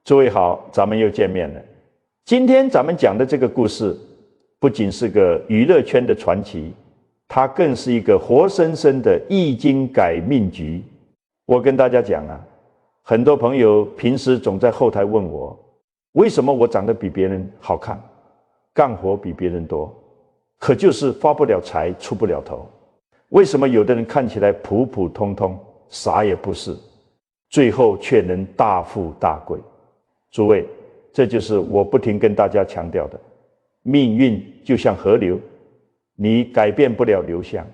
诸位好，咱们又见面了。今天咱们讲的这个故事，不仅是个娱乐圈的传奇，它更是一个活生生的易经改命局。我跟大家讲啊，很多朋友平时总在后台问我，为什么我长得比别人好看，干活比别人多，可就是发不了财，出不了头？为什么有的人看起来普普通通，啥也不是，最后却能大富大贵？诸位，这就是我不停跟大家强调的，命运就像河流，你改变不了流向，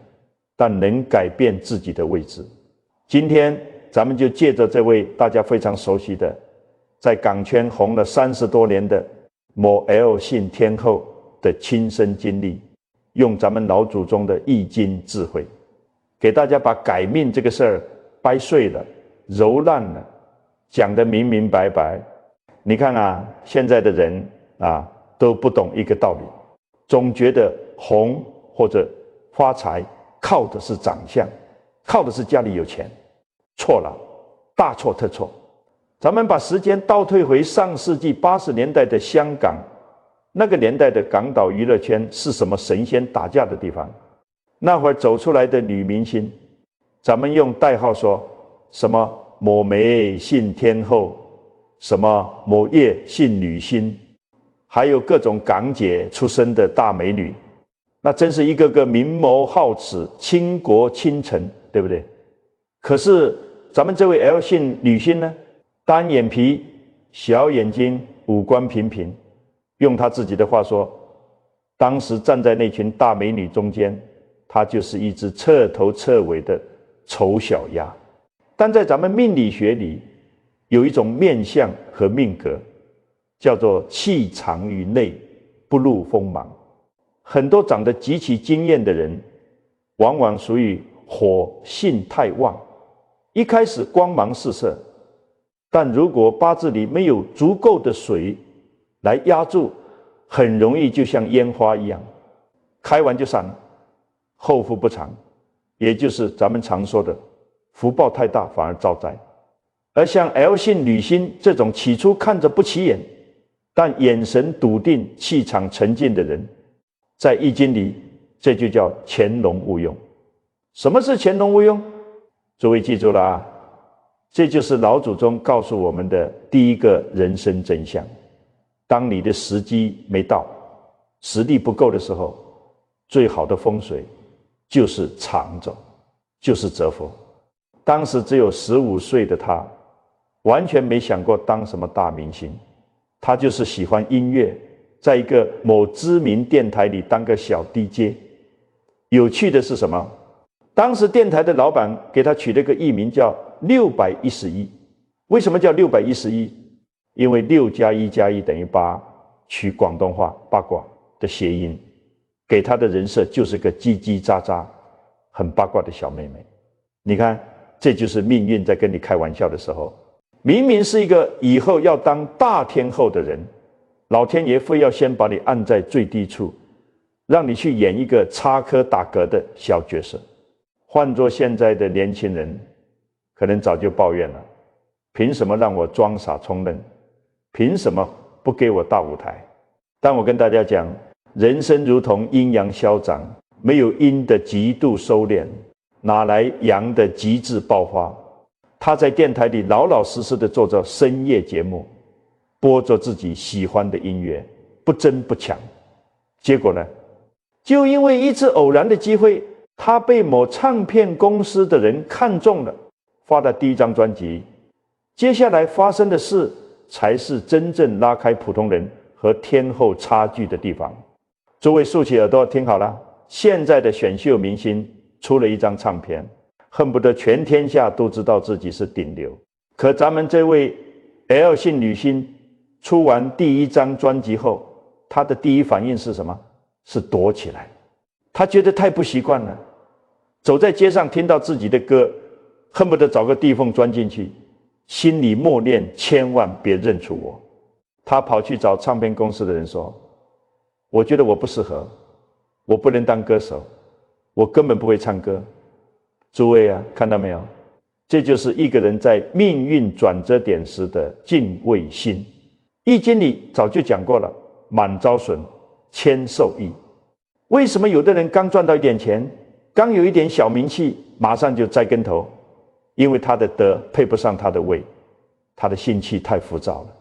但能改变自己的位置。今天咱们就借着这位大家非常熟悉的，在港圈红了30多年的某 L 姓天后的亲身经历，用咱们老祖宗的易经智慧，给大家把改命这个事儿掰碎了、揉烂了，讲得明明白白。你看啊，现在的人啊都不懂一个道理，总觉得红或者发财靠的是长相，靠的是家里有钱。错了，大错特错。咱们把时间倒退回上世纪80年代的香港，那个年代的港岛娱乐圈是什么神仙打架的地方？那会儿走出来的女明星，咱们用代号说什么某梅姓天后，什么某叶姓女星，还有各种港姐出身的大美女，那真是一个个明眸皓齿，倾国倾城，对不对？可是咱们这位 L 姓女星呢，单眼皮，小眼睛，五官平平，用她自己的话说，当时站在那群大美女中间，她就是一只彻头彻尾的丑小鸭。但在咱们命理学里，有一种面相和命格，叫做气藏于内，不露锋芒。很多长得极其惊艳的人，往往属于火性太旺，一开始光芒四射，但如果八字里没有足够的水来压住，很容易就像烟花一样，开完就散了，后福不长，也就是咱们常说的福报太大反而招灾。而像 L 姓女星这种起初看着不起眼，但眼神笃定、气场沉静的人，在易经里这就叫潜龙勿用。什么是潜龙勿用？诸位记住了啊，这就是老祖宗告诉我们的第一个人生真相。当你的时机没到，实力不够的时候，最好的风水就是长走，就是折佛。当时只有15岁的他，完全没想过当什么大明星，他就是喜欢音乐，在一个某知名电台里当个小 DJ。 有趣的是什么？当时电台的老板给他取了个艺名叫611。为什么叫611？因为6加1加1等于8，取广东话八卦的谐音，给他的人设就是个叽叽喳喳很八卦的小妹妹。你看，这就是命运在跟你开玩笑的时候，明明是一个以后要当大天后的人，老天爷非要先把你按在最低处，让你去演一个插科打诨的小角色。换作现在的年轻人，可能早就抱怨了，凭什么让我装傻充愣？凭什么不给我大舞台？但我跟大家讲，人生如同阴阳消长，没有阴的极度收敛，哪来阳的极致爆发？他在电台里老老实实的做着深夜节目，播着自己喜欢的音乐，不争不抢。结果呢，就因为一次偶然的机会，他被某唱片公司的人看中了，发了第一张专辑。接下来发生的事，才是真正拉开普通人和天后差距的地方。诸位竖起耳朵听好了，现在的选秀明星出了一张唱片，恨不得全天下都知道自己是顶流。可咱们这位 L 姓女星出完第一张专辑后，她的第一反应是什么？是躲起来。她觉得太不习惯了，走在街上听到自己的歌，恨不得找个地缝钻进去，心里默念千万别认出我。她跑去找唱片公司的人说，我觉得我不适合，我不能当歌手，我根本不会唱歌。诸位啊，看到没有？这就是一个人在命运转折点时的敬畏心。易经里早就讲过了，满招损，谦受益。为什么有的人刚赚到一点钱，刚有一点小名气，马上就栽跟头？因为他的德配不上他的位，他的心气太浮躁了，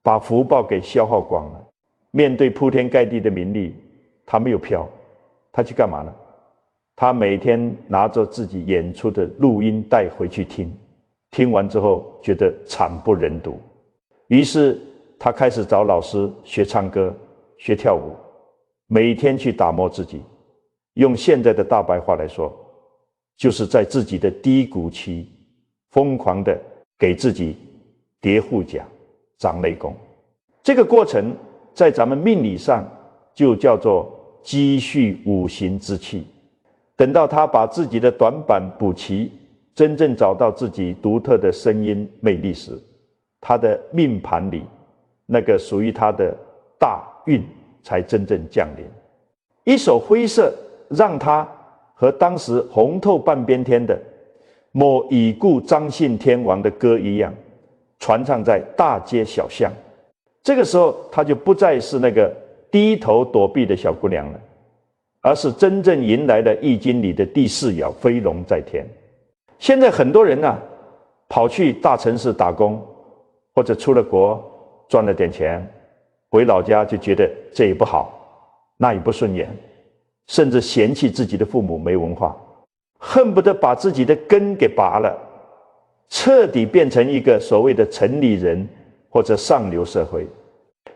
把福报给消耗光了。面对铺天盖地的名利，他没有飘，他去干嘛呢？他每天拿着自己演出的录音带回去听，听完之后觉得惨不忍睹，于是他开始找老师学唱歌、学跳舞，每天去打磨自己。用现在的大白话来说，就是在自己的低谷期疯狂的给自己叠护甲、长内功。这个过程在咱们命理上就叫做积蓄五行之气。等到他把自己的短板补齐，真正找到自己独特的声音魅力时，他的命盘里那个属于他的大运才真正降临。一首灰色让他和当时红透半边天的某已故张姓天王的歌一样，传唱在大街小巷。这个时候他就不再是那个低头躲避的小姑娘了，而是真正迎来了易经里的第四爻飞龙在天。现在很多人跑去大城市打工，或者出了国赚了点钱，回老家就觉得这也不好，那也不顺眼，甚至嫌弃自己的父母没文化，恨不得把自己的根给拔了，彻底变成一个所谓的城里人或者上流社会。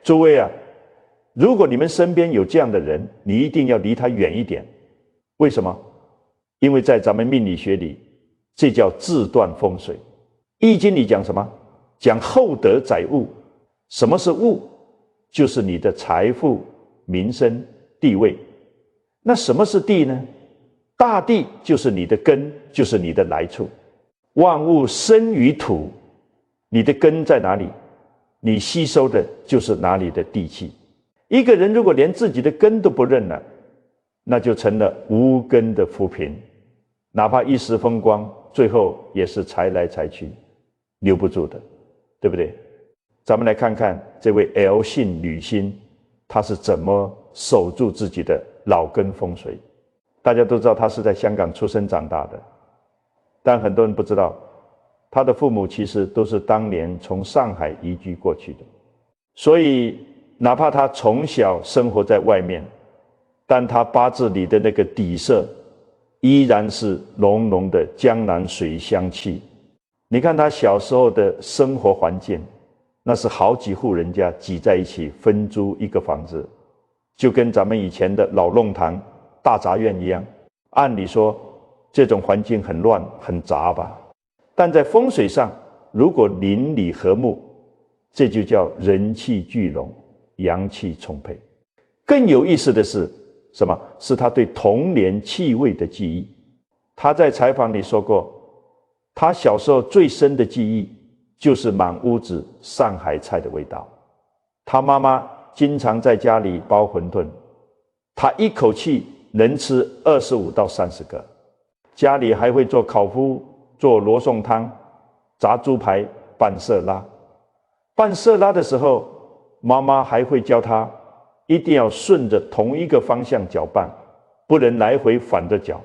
诸位如果你们身边有这样的人，你一定要离他远一点。为什么？因为在咱们命理学里，这叫自断风水。易经里讲什么？讲厚德载物。什么是物？就是你的财富、名声、地位。那什么是地呢？大地就是你的根，就是你的来处。万物生于土，你的根在哪里？你吸收的就是哪里的地气。一个人如果连自己的根都不认了，那就成了无根的浮萍，哪怕一时风光，最后也是财来财去，留不住的，对不对？咱们来看看这位 L 姓女星，她是怎么守住自己的老根风水。大家都知道她是在香港出生长大的，但很多人不知道，她的父母其实都是当年从上海移居过去的，所以哪怕他从小生活在外面，但他八字里的那个底色依然是浓浓的江南水香气。你看他小时候的生活环境，那是好几户人家挤在一起分租一个房子，就跟咱们以前的老弄堂、大杂院一样。按理说这种环境很乱很杂吧，但在风水上如果邻里和睦，这就叫人气聚拢，阳气充沛。更有意思的是什么？是他对童年气味的记忆。他在采访里说过，他小时候最深的记忆就是满屋子上海菜的味道。他妈妈经常在家里包馄饨，他一口气能吃25到30个。家里还会做烤麸、做罗宋汤、炸猪排、拌色拉。拌色拉的时候，妈妈还会教他一定要顺着同一个方向搅拌，不能来回反着搅。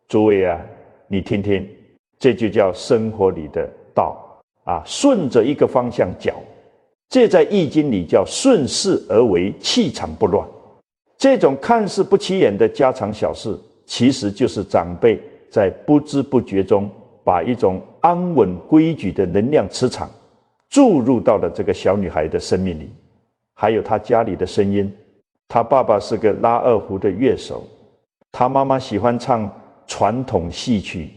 诸位你听听，这就叫生活里的道顺着一个方向搅。这在易经里叫顺势而为，气场不乱。这种看似不起眼的家常小事，其实就是长辈在不知不觉中把一种安稳规矩的能量磁场注入到了这个小女孩的生命里。还有她家里的声音，她爸爸是个拉二胡的乐手，她妈妈喜欢唱传统戏曲。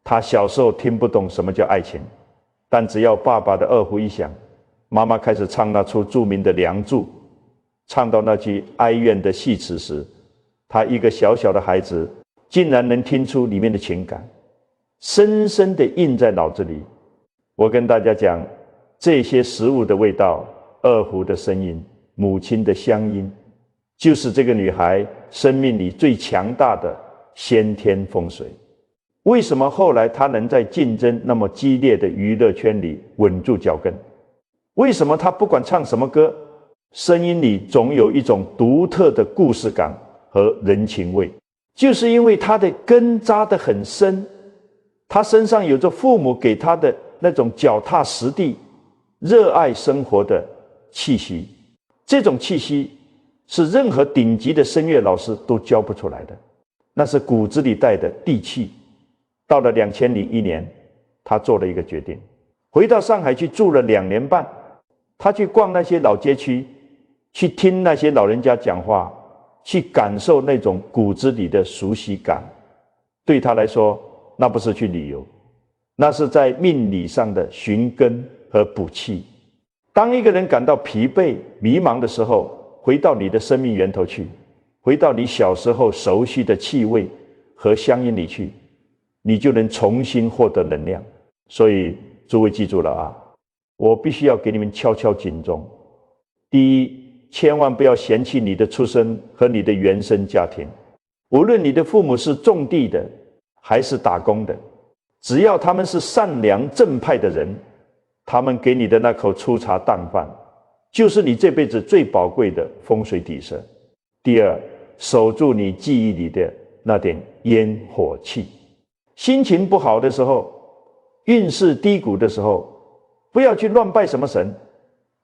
她小时候听不懂什么叫爱情，但只要爸爸的二胡一响，妈妈开始唱那出著名的《梁祝》，唱到那句哀怨的戏词时，她一个小小的孩子竟然能听出里面的情感，深深地印在脑子里。我跟大家讲，这些食物的味道，二胡的声音，母亲的乡音，就是这个女孩生命里最强大的先天风水。为什么后来他能在竞争那么激烈的娱乐圈里稳住脚跟？为什么他不管唱什么歌，声音里总有一种独特的故事感和人情味？就是因为他的根扎得很深，他身上有着父母给他的那种脚踏实地、热爱生活的气息。这种气息是任何顶级的声乐老师都教不出来的，那是骨子里带的地气。到了2001年，他做了一个决定，回到上海去住了2年半。他去逛那些老街区，去听那些老人家讲话，去感受那种骨子里的熟悉感。对他来说，那不是去旅游，那是在命理上的寻根和补气。当一个人感到疲惫、迷茫的时候，回到你的生命源头去，回到你小时候熟悉的气味和乡音里去，你就能重新获得能量。所以诸位记住了啊，我必须要给你们敲敲警钟。第一，千万不要嫌弃你的出身和你的原生家庭，无论你的父母是种地的还是打工的，只要他们是善良正派的人，他们给你的那口粗茶淡饭，就是你这辈子最宝贵的风水底色。第二，守住你记忆里的那点烟火气。心情不好的时候，运势低谷的时候，不要去乱拜什么神，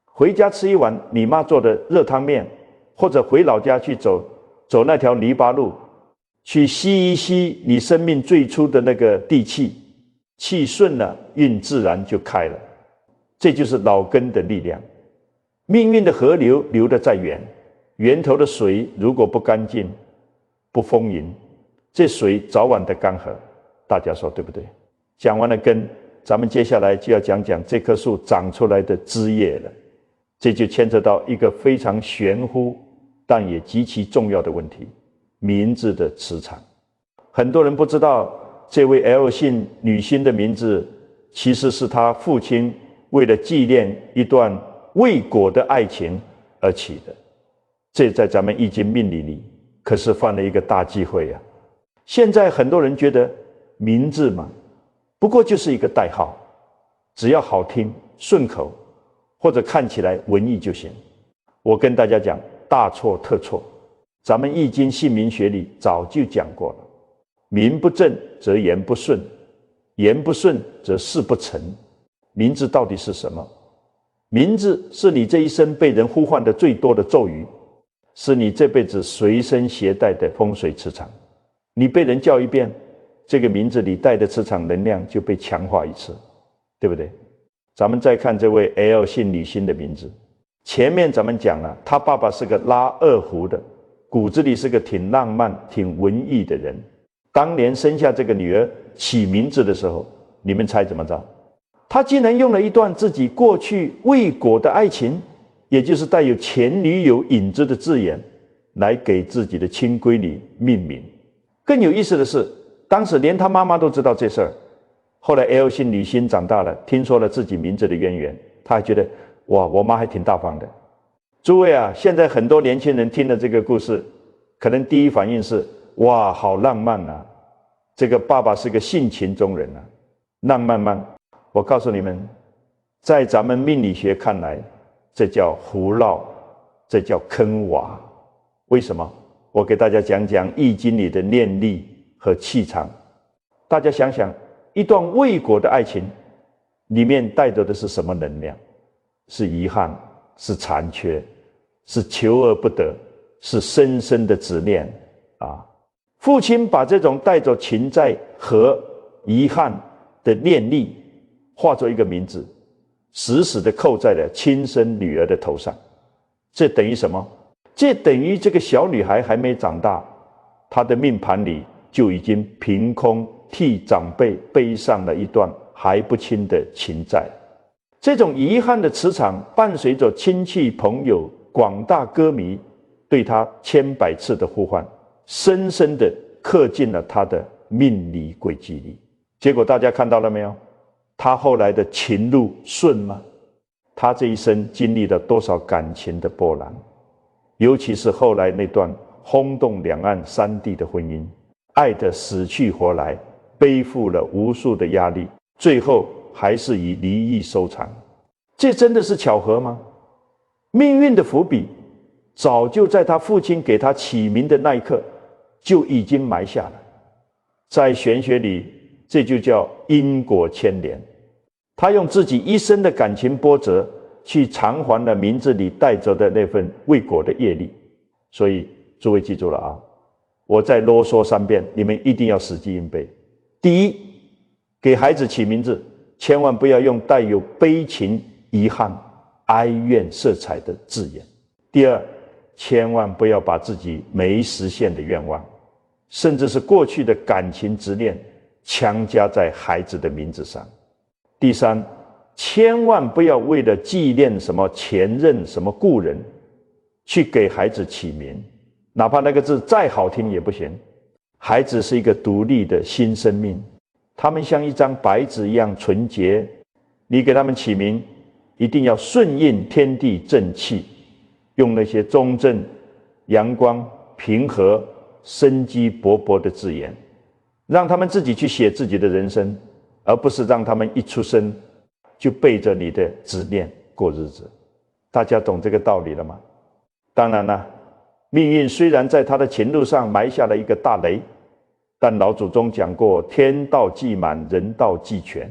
回家吃一碗你妈做的热汤面，或者回老家去走那条泥巴路，去吸一吸你生命最初的那个地气，气顺了，运自然就开了。这就是老根的力量。命运的河流流得再远，源头的水如果不干净、不丰盈，这水早晚的干涸。大家说对不对？讲完了根，咱们接下来就要讲讲这棵树长出来的枝叶了。这就牵扯到一个非常玄乎但也极其重要的问题：名字的磁场。很多人不知道，这位 L 姓女星的名字其实是她父亲为了纪念一段未果的爱情而起的。这在咱们易经命理里可是犯了一个大忌讳啊！现在很多人觉得名字嘛，不过就是一个代号，只要好听顺口，或者看起来文艺就行。我跟大家讲，大错特错。咱们易经姓名学里早就讲过了，名不正则言不顺，言不顺则事不成。名字到底是什么？名字是你这一生被人呼唤的最多的咒语，是你这辈子随身携带的风水磁场。你被人叫一遍，这个名字里带的磁场能量就被强化一次，对不对？咱们再看这位 L 姓女星的名字，前面咱们讲了，她爸爸是个拉二胡的，骨子里是个挺浪漫、挺文艺的人。当年生下这个女儿起名字的时候，你们猜怎么着？他竟然用了一段自己过去未果的爱情，也就是带有前女友影子的字眼，来给自己的亲闺女命名。更有意思的是，当时连他妈妈都知道这事儿。后来 L 姓女星长大了，听说了自己名字的渊源，她还觉得哇，我妈还挺大方的。诸位啊，现在很多年轻人听了这个故事，可能第一反应是哇，好浪漫啊！这个爸爸是个性情中人啊，浪漫吗？我告诉你们，在咱们命理学看来，这叫胡闹，这叫坑娃。为什么？我给大家讲讲易经里的念力和气场。大家想想，一段未果的爱情里面带着的是什么能量？是遗憾，是残缺，是求而不得，是深深的执念啊！父亲把这种带着情债和遗憾的念力化作一个名字，死死地扣在了亲生女儿的头上。这等于什么？这等于这个小女孩还没长大，她的命盘里就已经凭空替长辈背上了一段还不清的情债。这种遗憾的磁场伴随着亲戚朋友广大歌迷对她千百次的呼唤，深深地刻进了她的命理轨迹里。结果大家看到了没有？她后来的情路顺吗？她这一生经历了多少感情的波澜，尤其是后来那段轰动两岸三地的婚姻，爱得死去活来，背负了无数的压力，最后还是以离异收场。这真的是巧合吗？命运的伏笔早就在他父亲给他起名的那一刻就已经埋下了。在玄学里，这就叫因果牵连。他用自己一生的感情波折去偿还了名字里带着的那份未果的业力。所以诸位记住了啊，我再啰嗦3遍，你们一定要死记硬背。第一，给孩子起名字千万不要用带有悲情、遗憾、哀怨色彩的字眼。第二，千万不要把自己没实现的愿望，甚至是过去的感情执念强加在孩子的名字上。第三，千万不要为了纪念什么前任、什么故人去给孩子起名，哪怕那个字再好听也不行。孩子是一个独立的新生命，他们像一张白纸一样纯洁，你给他们起名一定要顺应天地正气，用那些中正、阳光、平和、生机勃勃的字眼，让他们自己去写自己的人生，而不是让他们一出生就背着你的执念过日子。大家懂这个道理了吗？当然了，命运虽然在他的情路上埋下了一个大雷，但老祖宗讲过，天道既满，人道既全。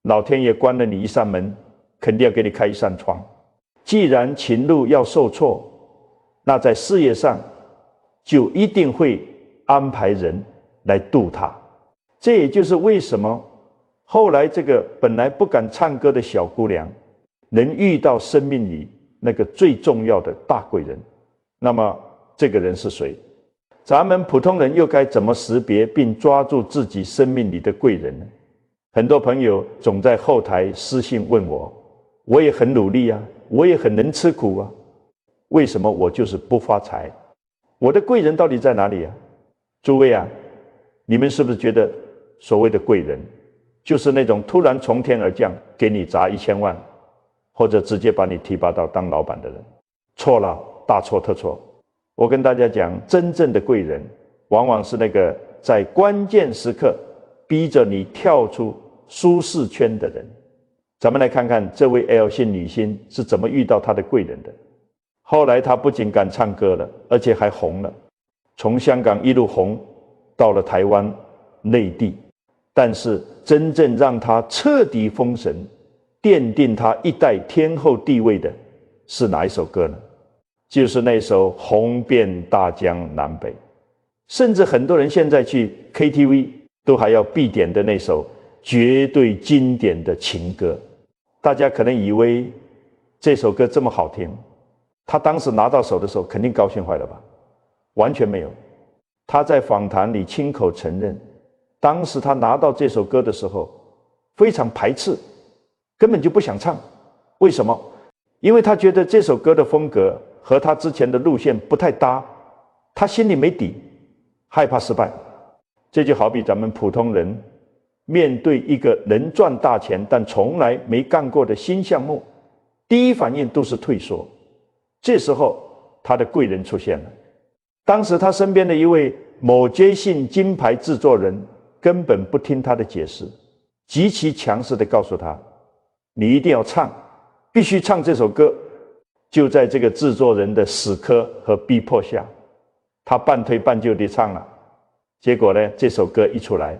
老天爷关了你一扇门，肯定要给你开一扇窗。既然情路要受挫，那在事业上就一定会安排人来度他。这也就是为什么后来这个本来不敢唱歌的小姑娘能遇到生命里那个最重要的大贵人。那么这个人是谁？咱们普通人又该怎么识别并抓住自己生命里的贵人呢？很多朋友总在后台私信问我，我也很努力啊，我也很能吃苦啊，为什么我就是不发财？我的贵人到底在哪里啊？诸位啊，你们是不是觉得所谓的贵人就是那种突然从天而降给你砸1000万，或者直接把你提拔到当老板的人？错了，大错特错。我跟大家讲，真正的贵人往往是那个在关键时刻逼着你跳出舒适圈的人。咱们来看看这位 L 姓女星是怎么遇到她的贵人的。后来她不仅敢唱歌了，而且还红了，从香港一路红到了台湾、内地。但是真正让她彻底封神，奠定她一代天后地位的是哪一首歌呢？就是那首红遍大江南北，甚至很多人现在去 KTV 都还要必点的那首绝对经典的情歌。大家可能以为这首歌这么好听，他当时拿到手的时候肯定高兴坏了吧？完全没有。他在访谈里亲口承认，当时他拿到这首歌的时候非常排斥，根本就不想唱。为什么？因为他觉得这首歌的风格和他之前的路线不太搭，他心里没底，害怕失败。这就好比咱们普通人面对一个能赚大钱但从来没干过的新项目，第一反应都是退缩。这时候他的贵人出现了。当时他身边的一位某街姓金牌制作人根本不听他的解释，极其强势地告诉他，你一定要唱，必须唱这首歌。就在这个制作人的死磕和逼迫下，他半推半就地唱了。结果呢，这首歌一出来，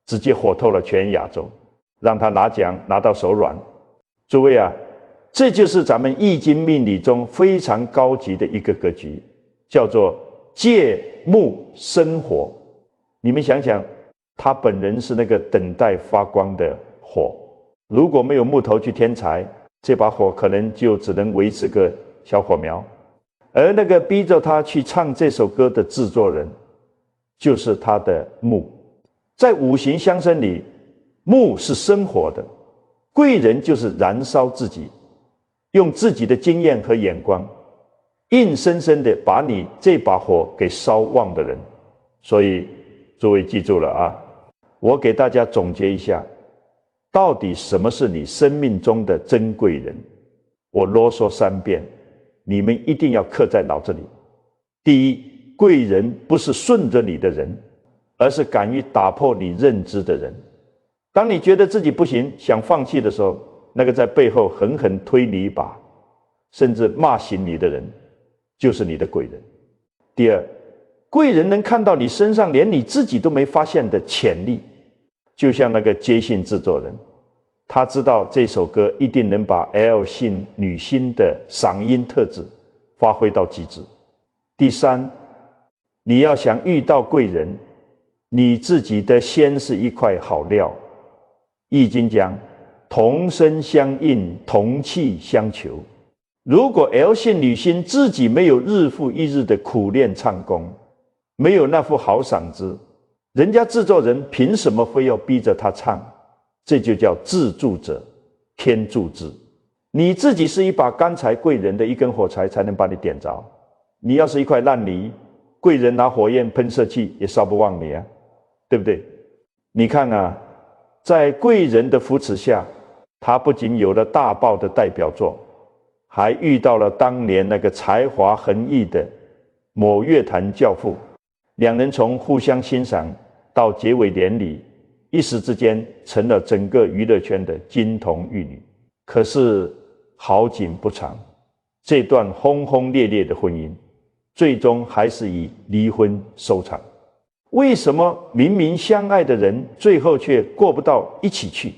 直接火透了全亚洲，让他拿奖拿到手软。诸位啊，这就是咱们易经命理中非常高级的一个格局，叫做借木生火。你们想想，他本人是那个等待发光的火，如果没有木头去添柴，这把火可能就只能维持个小火苗。而那个逼着他去唱这首歌的制作人，就是他的木。在五行相生里，木是生火的，贵人就是燃烧自己，用自己的经验和眼光，硬生生的把你这把火给烧旺的人。所以诸位记住了啊，我给大家总结一下，到底什么是你生命中的珍贵人？我啰嗦3遍，你们一定要刻在脑子里。第一，贵人不是顺着你的人，而是敢于打破你认知的人。当你觉得自己不行，想放弃的时候，那个在背后狠狠推你一把，甚至骂醒你的人，就是你的贵人。第二，贵人能看到你身上连你自己都没发现的潜力，就像那个接信制作人，他知道这首歌一定能把 L 姓女星的嗓音特质发挥到极致。第三，你要想遇到贵人，你自己的先是一块好料。易经讲同声相应，同气相求。如果 L 姓女星自己没有日复一日的苦练唱功，没有那副好嗓子，人家制作人凭什么非要逼着她唱？这就叫自助者天助之。你自己是一把干柴，贵人的一根火柴才能把你点着。你要是一块烂泥，贵人拿火焰喷射器也烧不旺你啊，对不对？你看啊，在贵人的扶持下，他不仅有了大爆的代表作，还遇到了当年那个才华横溢的某乐坛教父，两人从互相欣赏到结为连理，一时之间成了整个娱乐圈的金童玉女。可是好景不长，这段轰轰烈烈的婚姻最终还是以离婚收场。为什么明明相爱的人最后却过不到一起去？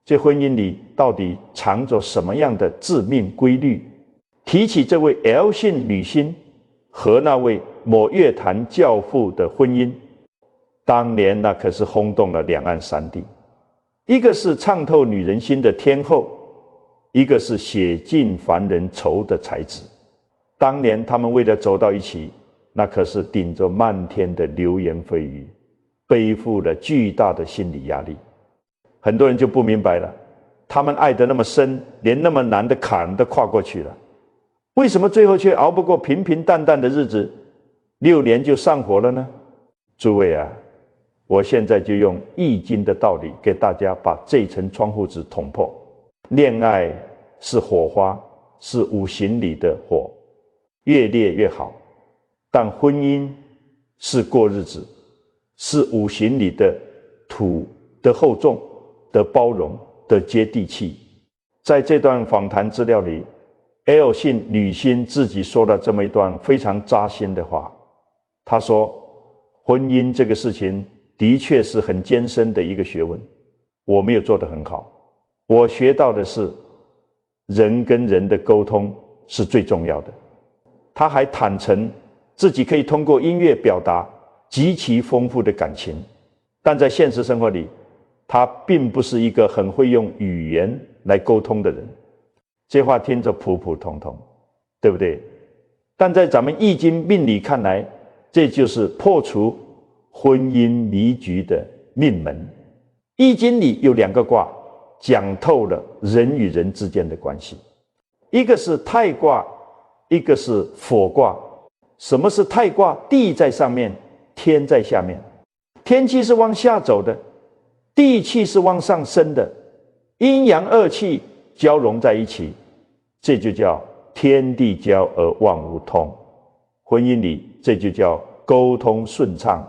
这婚姻里到底藏着什么样的致命规律？提起这位 L 姓女星和那位某乐坛教父的婚姻，当年那可是轰动了两岸三地。一个是唱透女人心的天后，一个是写尽凡人愁的才子。当年他们为了走到一起，那可是顶着漫天的流言蜚语，背负了巨大的心理压力。很多人就不明白了，他们爱得那么深，连那么难的坎都跨过去了，为什么最后却熬不过平平淡淡的日子，6年就上火了呢？诸位啊，我现在就用易经的道理给大家把这层窗户纸捅破。恋爱是火花，是五行里的火，越烈越好。但婚姻是过日子，是五行里的土的厚重，的包容，的接地气。在这段访谈资料里， L 姓女星自己说了这么一段非常扎心的话。她说，婚姻这个事情的确是很艰深的一个学问，我没有做得很好。我学到的是人跟人的沟通是最重要的。她还坦诚自己可以通过音乐表达极其丰富的感情，但在现实生活里，他并不是一个很会用语言来沟通的人。这话听着普普通通，对不对？但在咱们易经命理看来，这就是破除婚姻迷局的命门。易经里有2个卦，讲透了人与人之间的关系，一个是太卦，一个是否卦。什么是太卦？地在上面，天在下面。天气是往下走的，地气是往上升的，阴阳2气交融在一起，这就叫天地交而万物通。婚姻里这就叫沟通顺畅，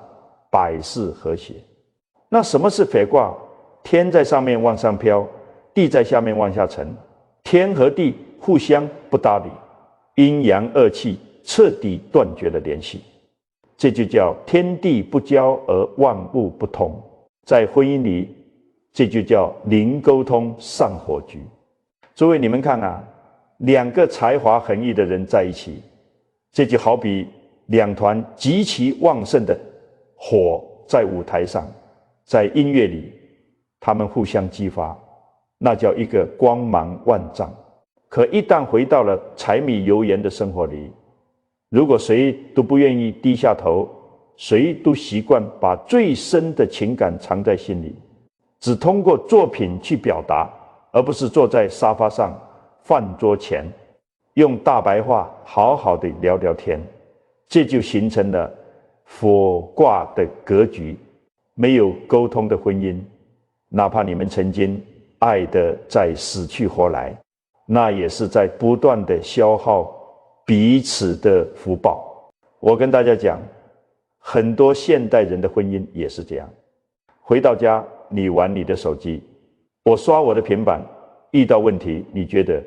百事和谐。那什么是否卦？天在上面往上飘，地在下面往下沉，天和地互相不搭理，阴阳2气彻底断绝了联系，这就叫天地不交而万物不通。在婚姻里，这就叫零沟通上火局。诸位，你们看啊，2个才华横溢的人在一起，这就好比2团极其旺盛的火在舞台上，在音乐里，他们互相激发，那叫一个光芒万丈。可一旦回到了柴米油盐的生活里，如果谁都不愿意低下头，谁都习惯把最深的情感藏在心里，只通过作品去表达，而不是坐在沙发上饭桌前用大白话好好的聊聊天，这就形成了否卦的格局。没有沟通的婚姻，哪怕你们曾经爱得再死去活来，那也是在不断的消耗彼此的福报。我跟大家讲，很多现代人的婚姻也是这样。回到家，你玩你的手机，我刷我的平板，遇到问题，你觉得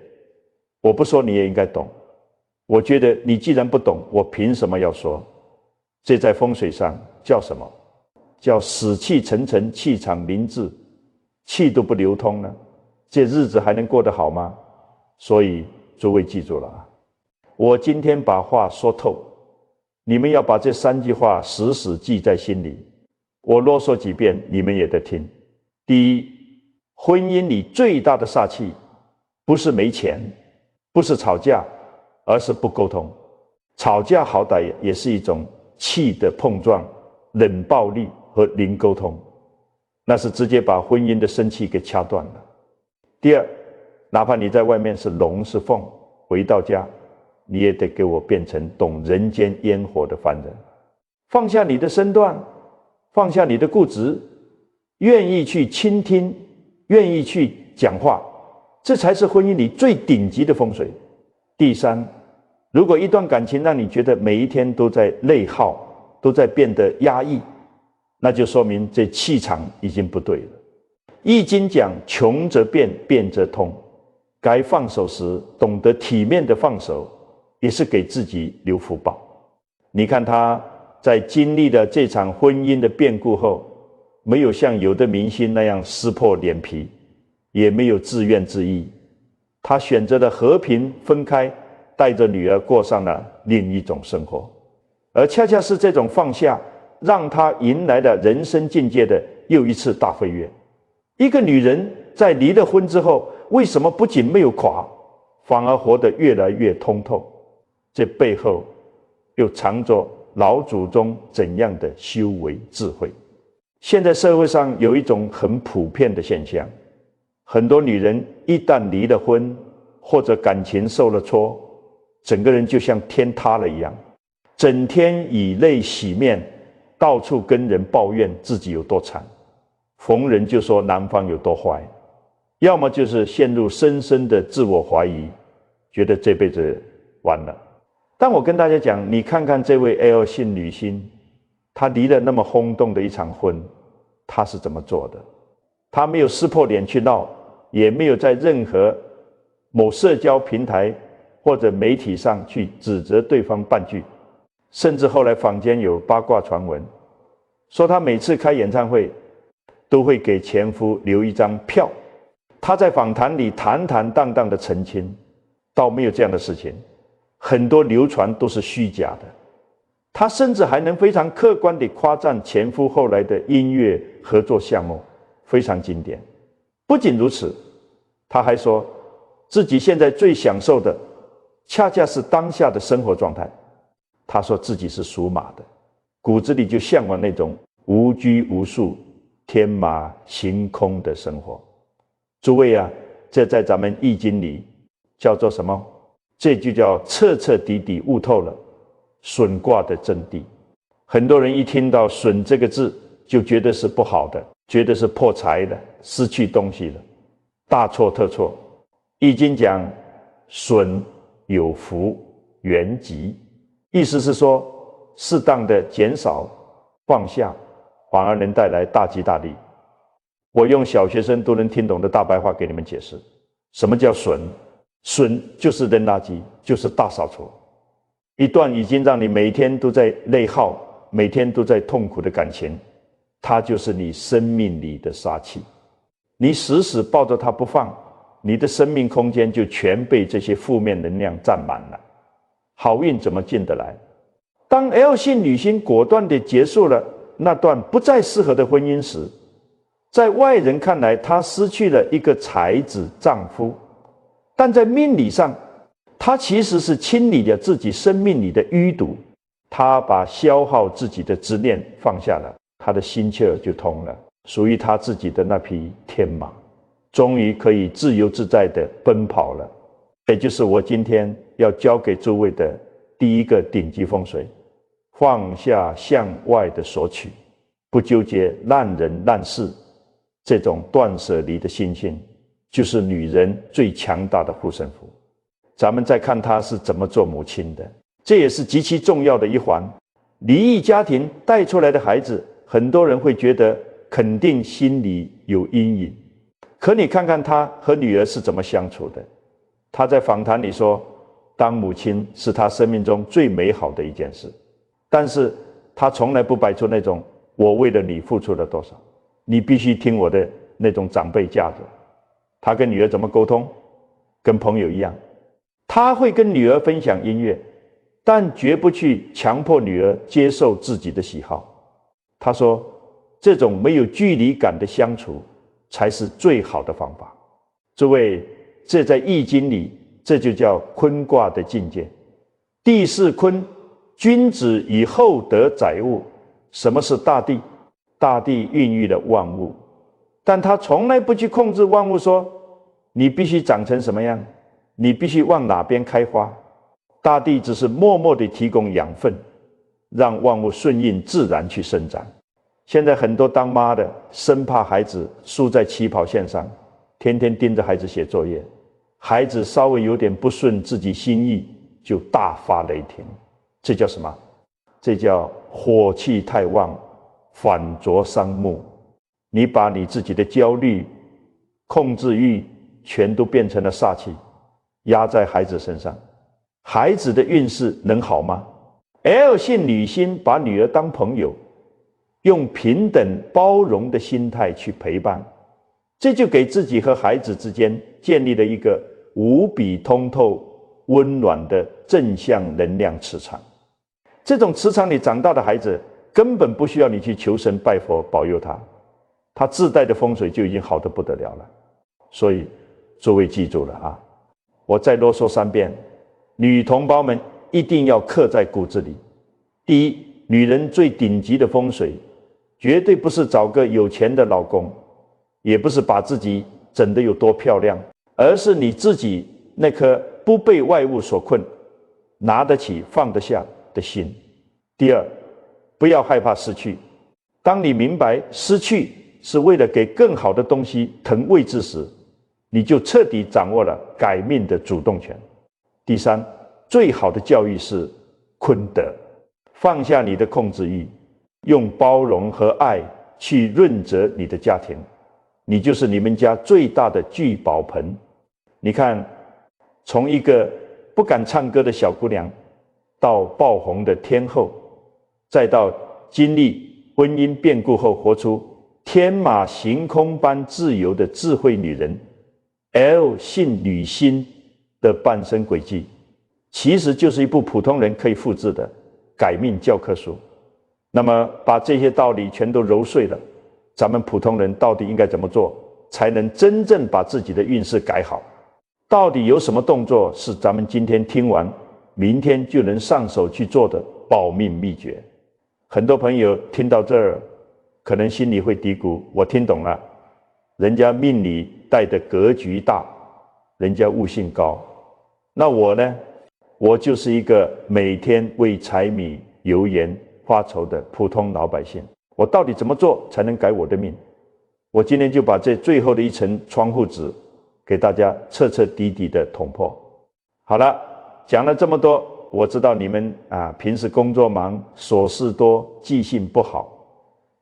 我不说你也应该懂，我觉得你既然不懂，我凭什么要说？这在风水上叫什么？叫死气沉沉，气场凝滞，气都不流通呢，这日子还能过得好吗？所以诸位记住了啊，我今天把话说透，你们要把这3句话死死记在心里。我啰嗦几遍，你们也得听。第一，婚姻里最大的煞气，不是没钱，不是吵架，而是不沟通。吵架好歹也是一种气的碰撞、冷暴力和零沟通，那是直接把婚姻的生气给掐断了。第二，哪怕你在外面是龙是凤，回到家你也得给我变成懂人间烟火的凡人，放下你的身段，放下你的固执，愿意去倾听，愿意去讲话，这才是婚姻里最顶级的风水。第三，如果一段感情让你觉得每一天都在内耗，都在变得压抑，那就说明这气场已经不对了。易经讲穷则变，变则通，该放手时懂得体面的放手，也是给自己留福报。你看他在经历了这场婚姻的变故后，没有像有的明星那样撕破脸皮，也没有自怨自艾，他选择了和平分开，带着女儿过上了另一种生活。而恰恰是这种放下，让他迎来了人生境界的又一次大飞跃。一个女人在离了婚之后，为什么不仅没有垮，反而活得越来越通透？这背后又藏着老祖宗怎样的修为智慧？现在社会上有一种很普遍的现象，很多女人一旦离了婚，或者感情受了挫，整个人就像天塌了一样，整天以泪洗面，到处跟人抱怨自己有多惨，逢人就说男方有多坏，要么就是陷入深深的自我怀疑，觉得这辈子完了。但我跟大家讲，你看看这位 L 姓女星，她离了那么轰动的一场婚，她是怎么做的？她没有撕破脸去闹，也没有在任何某社交平台或者媒体上去指责对方半句。甚至后来坊间有八卦传闻，说她每次开演唱会都会给前夫留一张票。她在访谈里坦坦荡荡的澄清，倒没有这样的事情，很多流传都是虚假的。她甚至还能非常客观地夸赞前夫后来的音乐合作项目非常经典。不仅如此，她还说自己现在最享受的恰恰是当下的生活状态。她说自己是属马的，骨子里就向往那种无拘无束、天马行空的生活。诸位啊，这在咱们易经里叫做什么？这就叫彻彻底底悟透了损卦的真谛。很多人一听到损这个字，就觉得是不好的，觉得是破财的，失去东西了。大错特错。易经讲损有福，原吉，意思是说适当的减少放下，反而能带来大吉大利。我用小学生都能听懂的大白话给你们解释，什么叫损？损就是扔垃圾，就是大扫除。一段已经让你每天都在内耗，每天都在痛苦的感情，它就是你生命里的杀气。你死死抱着它不放，你的生命空间就全被这些负面能量占满了，好运怎么进得来？当 L 姓女星果断地结束了那段不再适合的婚姻时，在外人看来，她失去了一个才子丈夫，但在命理上，她其实是清理了自己生命里的淤堵。她把消耗自己的执念放下了，她的心气儿就通了，属于她自己的那匹天马，终于可以自由自在地奔跑了。也就是我今天要教给诸位的第一个顶级风水：放下向外的索取，不纠结烂人烂事。这种断舍离的心性，就是女人最强大的护身符。咱们再看她是怎么做母亲的，这也是极其重要的一环。离异家庭带出来的孩子，很多人会觉得肯定心里有阴影。可你看看他和女儿是怎么相处的。他在访谈里说，当母亲是他生命中最美好的一件事，但是他从来不摆出那种我为了你付出了多少，你必须听我的那种长辈架子。他跟女儿怎么沟通？跟朋友一样，他会跟女儿分享音乐，但绝不去强迫女儿接受自己的喜好。他说，这种没有距离感的相处才是最好的方法。诸位，这在易经里，这就叫坤卦的境界。地势坤，君子以厚德载物。什么是大地？大地孕育了万物，但他从来不去控制万物，说你必须长成什么样，你必须往哪边开花。大地只是默默地提供养分，让万物顺应自然去生长。现在很多当妈的生怕孩子输在起跑线上，天天盯着孩子写作业，孩子稍微有点不顺自己心意就大发雷霆。这叫什么？这叫火气太旺，反灼伤目。你把你自己的焦虑、控制欲全都变成了煞气，压在孩子身上。孩子的运势能好吗？ L 姓女星把女儿当朋友，用平等包容的心态去陪伴，这就给自己和孩子之间建立了一个无比通透、温暖的正向能量磁场。这种磁场里长大的孩子，根本不需要你去求神拜佛保佑他，他自带的风水就已经好得不得了了。所以诸位记住了啊，我再啰嗦3遍，女同胞们一定要刻在骨子里。第一，女人最顶级的风水，绝对不是找个有钱的老公，也不是把自己整得有多漂亮，而是你自己那颗不被外物所困，拿得起放得下的心。第二，不要害怕失去。当你明白失去是为了给更好的东西腾位置时，你就彻底掌握了改命的主动权。第三，最好的教育是坤德，放下你的控制欲，用包容和爱去润泽你的家庭，你就是你们家最大的聚宝盆。你看，从一个不敢唱歌的小姑娘，到爆红的天后，再到经历婚姻变故后活出天马行空般自由的智慧女人， L 姓女星的半生轨迹，其实就是一部普通人可以复制的改命教科书。那么把这些道理全都揉碎了，咱们普通人到底应该怎么做，才能真正把自己的运势改好？到底有什么动作是咱们今天听完，明天就能上手去做的保命秘诀？很多朋友听到这儿，可能心里会嘀咕，我听懂了，人家命里带的格局大，人家悟性高，那我呢？我就是一个每天为柴米油盐发愁的普通老百姓，我到底怎么做才能改我的命？我今天就把这最后的一层窗户纸给大家彻彻底底的捅破。好了，讲了这么多，我知道你们平时工作忙，琐事多，记性不好，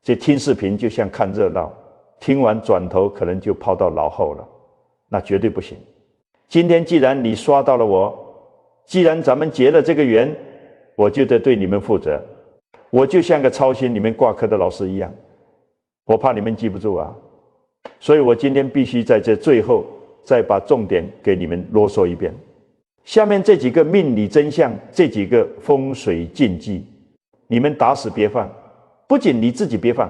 这听视频就像看热闹，听完转头可能就抛到脑后了，那绝对不行。今天既然你刷到了我，既然咱们结了这个缘，我就得对你们负责。我就像个操心你们挂科的老师一样，我怕你们记不住啊，所以我今天必须在这最后再把重点给你们啰嗦一遍。下面这几个命理真相，这几个风水禁忌，你们打死别放，不仅你自己别放，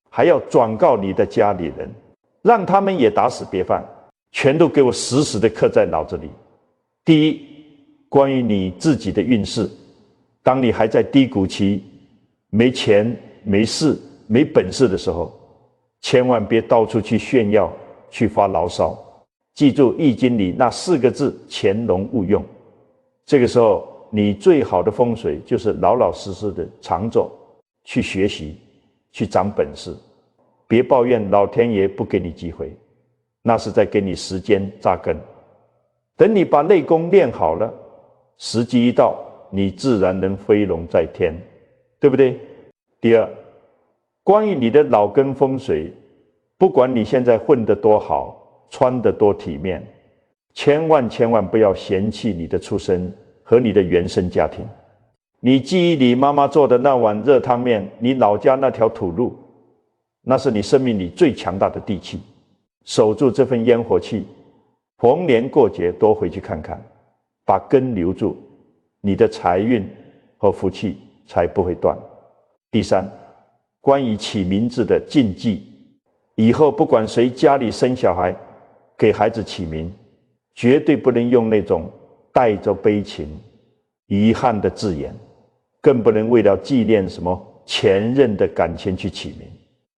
还要转告你的家里人，让他们也打死别放，全都给我死死地刻在脑子里。第一，关于你自己的运势，当你还在低谷期，没钱、没势、没本事的时候，千万别到处去炫耀，去发牢骚。记住《易经》里那4个字：潜龙勿用。这个时候，你最好的风水就是老老实实的常做，去学习，去长本事。别抱怨老天爷不给你机会，那是在给你时间扎根。等你把内功练好了，时机一到，你自然能飞龙在天。对不对？第二，关于你的脑根风水，不管你现在混得多好，穿得多体面，千万不要嫌弃你的出身和你的原生家庭。你记忆里妈妈做的那碗热汤面，你老家那条土路，那是你生命里最强大的地气。守住这份烟火气，逢年过节多回去看看，把根留住，你的财运和福气才不会断。第三，关于起名字的禁忌，以后不管谁家里生小孩，给孩子起名，绝对不能用那种带着悲情、遗憾的字眼，更不能为了纪念什么前任的感情去起名。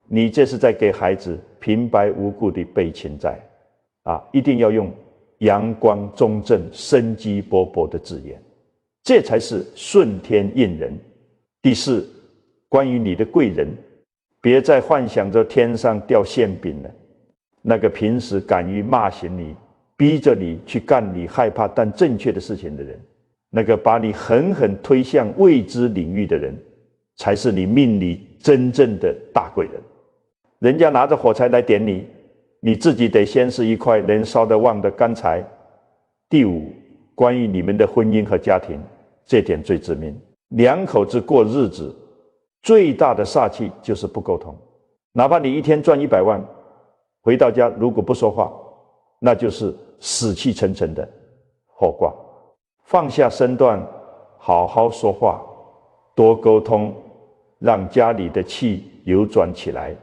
你这是在给孩子平白无故的背情债一定要用阳光中正、生机勃勃的字眼，这才是顺天应人。第四，关于你的贵人，别再幻想着天上掉馅饼了。那个平时敢于骂醒你、逼着你去干你害怕但正确的事情的人，那个把你狠狠推向未知领域的人，才是你命里真正的大贵人。人家拿着火柴来点你，你自己得先是一块能烧得旺的干柴。第五，关于你们的婚姻和家庭，这点最致命。两口子过日子，最大的煞气就是不沟通。哪怕你一天赚100万，回到家如果不说话，那就是死气沉沉的后挂。放下身段，好好说话，多沟通，让家里的气流转起来，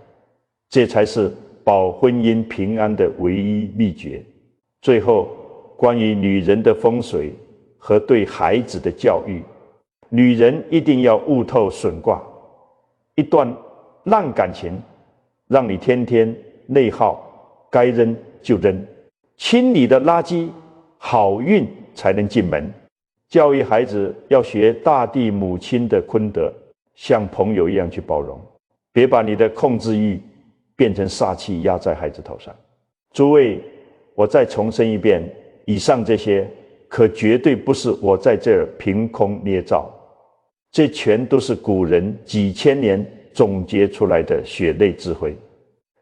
这才是保婚姻平安的唯一秘诀。最后，关于女人的风水和对孩子的教育，女人一定要悟透损卦。一段烂感情，让你天天内耗，该扔就扔。清理的垃圾，好运才能进门。教育孩子要学大地母亲的坤德，像朋友一样去包容，别把你的控制欲变成煞气压在孩子头上。诸位，我再重申一遍，以上这些可绝对不是我在这儿凭空捏造，这全都是古人几千年总结出来的血泪智慧。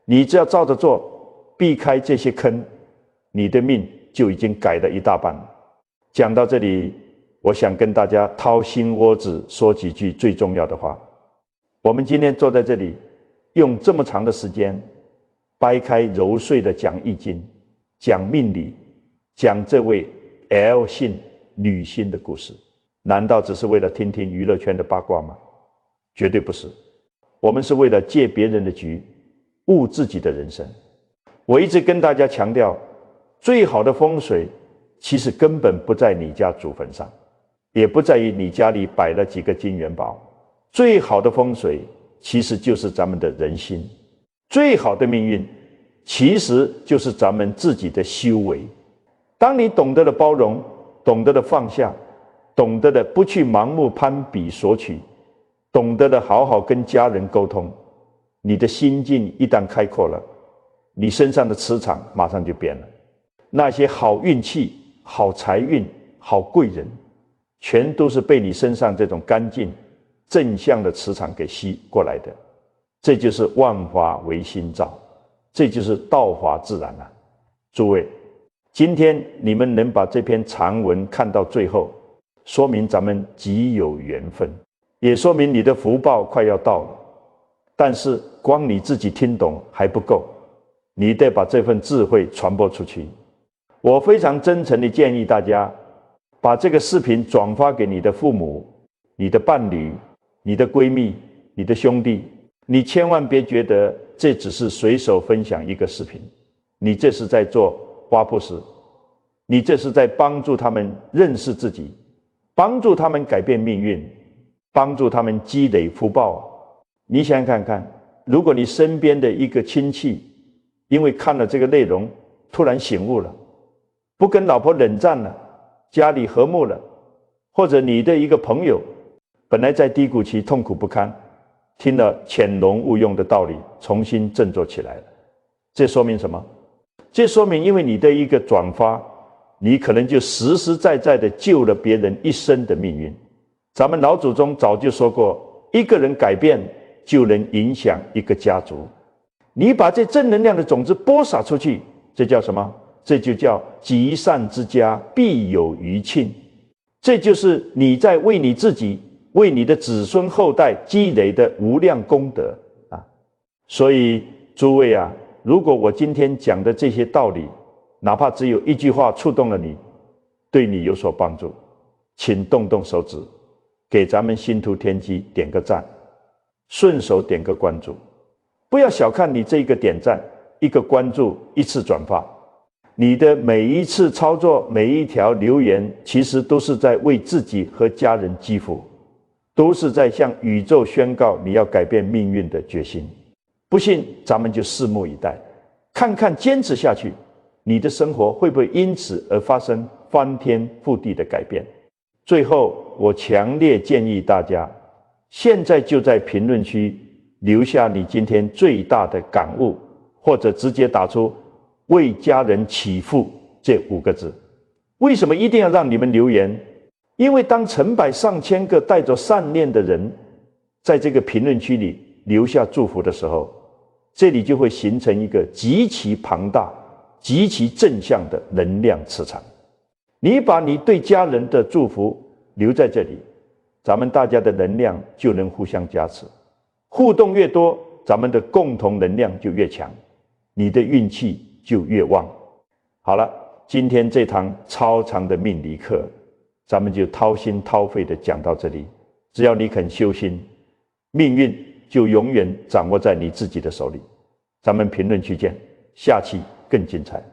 你只要照着做，避开这些坑，你的命就已经改了一大半。讲到这里，我想跟大家掏心窝子说几句最重要的话。我们今天坐在这里，用这么长的时间掰开揉碎的讲易经，讲命理，讲这位 L 姓女星的故事，难道只是为了听听娱乐圈的八卦吗？绝对不是。我们是为了借别人的局，悟自己的人生。我一直跟大家强调，最好的风水其实根本不在你家祖坟上，也不在于你家里摆了几个金元宝。最好的风水其实就是咱们的人心，最好的命运其实就是咱们自己的修为。当你懂得了包容，懂得了放下，懂得了不去盲目攀比索取，懂得了好好跟家人沟通，你的心境一旦开阔了，你身上的磁场马上就变了。那些好运气、好财运、好贵人，全都是被你身上这种干净正向的磁场给吸过来的。这就是万法唯心造，这就是道法自然啊。诸位，今天你们能把这篇长文看到最后，说明咱们极有缘分，也说明你的福报快要到了。但是光你自己听懂还不够，你得把这份智慧传播出去。我非常真诚地建议大家，把这个视频转发给你的父母、你的伴侣、你的闺蜜、你的兄弟。你千万别觉得这只是随手分享一个视频，你这是在做花布施，你这是在帮助他们认识自己，帮助他们改变命运，帮助他们积累福报。你想想看看，如果你身边的一个亲戚因为看了这个内容突然醒悟了，不跟老婆冷战了，家里和睦了，或者你的一个朋友本来在低谷期痛苦不堪，听了潜龙勿用的道理，重新振作起来了。这说明什么？这说明因为你的一个转发，你可能就实实在在的救了别人一生的命运。咱们老祖宗早就说过，一个人改变就能影响一个家族。你把这正能量的种子播撒出去，这叫什么？这就叫积善之家必有余庆。这就是你在为你自己、为你的子孙后代积累的无量功德啊！所以诸位啊，如果我今天讲的这些道理，哪怕只有一句话触动了你，对你有所帮助，请动动手指，给咱们新图天机点个赞，顺手点个关注。不要小看你这一个点赞、一个关注、一次转发，你的每一次操作、每一条留言，其实都是在为自己和家人积福，都是在向宇宙宣告你要改变命运的决心。不信，咱们就拭目以待，看看坚持下去，你的生活会不会因此而发生翻天覆地的改变？最后，我强烈建议大家，现在就在评论区留下你今天最大的感悟，或者直接打出“为家人祈福”这5个字。为什么一定要让你们留言？因为当成百上千个带着善念的人在这个评论区里留下祝福的时候，这里就会形成一个极其庞大、极其正向的能量磁场。你把你对家人的祝福留在这里，咱们大家的能量就能互相加持，互动越多，咱们的共同能量就越强，你的运气就越旺。好了，今天这堂超长的命理课，咱们就掏心掏肺的讲到这里。只要你肯修心，命运就永远掌握在你自己的手里。咱们评论区见，下期更精彩。